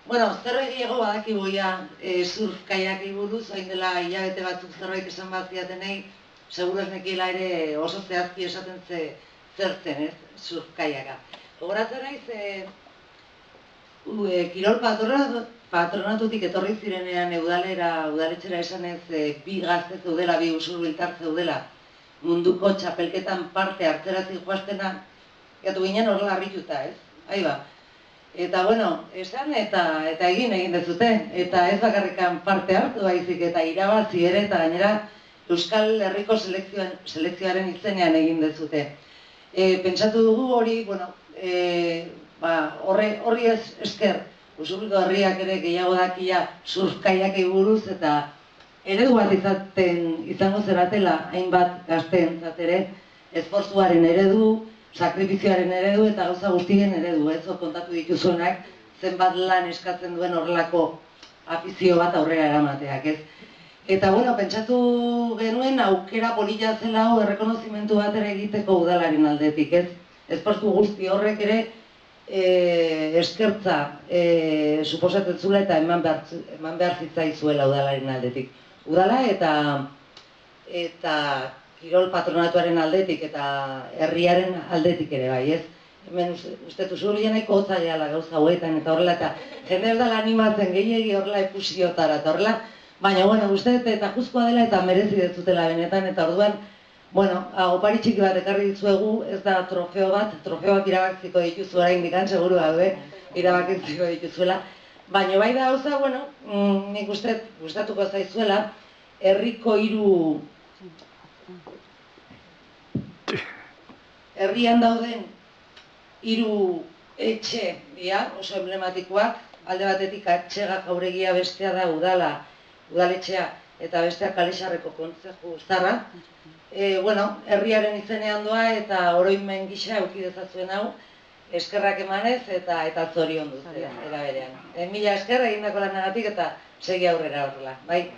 Bueno, zerbait gehiago badakigu ja surf kaiakei buruz, hain dela hilabete batzuk zerbait esan bat zidatenei, seguru ez nekiela ere oso zehazki esaten zer zen, ez, surf kaiaka. Gogoratzen naiz, kirol patronatutik etorri zirenean udaletxera esanez bi gazte zeudela, bi usurbiltar zeudela, munduko txapelketan parte hartzera zijoaztena, gatu ginen horrela harrituta, ez? Aiba. Eta, bueno, esan eta egin dezute, eta ez bakarrikan parte hartu baizik eta irabazi ere, eta gainera Euskal Herriko selekzioaren izenean egin dezute. Pentsatu dugu hori, bueno, horri esker, Usurbilgo herriak ere gehiago dakia surf kaiakei buruz, eta eredu bat izango zeratela hainbat gazteentzat ere, esfortzuaren eredu, sakrifizioaren eredu eta gauza guztien eredu, ez kontatu dituzuenak zenbat lan eskatzen duen horrelako afizio bat aurrera eramateak, ez? Eta, bueno, pentsatu genuen aukera polita zela hau errekonozimentu bat ere egiteko udalaren aldetik, ez? Esfortzu guzti horrek ere eskertza suposatzen zuela eta eman behar zitzaizuela udalaren aldetik. Udala eta kirol patronatuaren aldetik eta herriaren aldetik ere bai, ez? Hemen uste Usurbilen nahiko hotza gehala gauza hauetan eta horrela, eta jende ez dela animatzen gehiegi horrela efusiotara eta horrela, baina, bueno, uste eta juzkoa dela eta merezi dezutela benetan, eta orduan, bueno, opari txiki bat ekarri dizuegu, ez da trofeoak irabaktziko dituzu oraindik, seguru daude, irabaktziko dituzuela, baina bai da gauza, bueno, nik uste gustatuko zaizuela, herriko herrian dauden 3 etxe oso emblematikoak, alde batetik Atxega Jauregia, bestea da udaletxea, eta bestea Kalexarreko kontzeju zarra. Bueno, herriaren izenean doa eta oroimen gisa eduki dezazuen hau, eskerrak emanez eta zorion dut, era berean. Mila esker egindako lanagatik eta segi aurrera horrela, bai?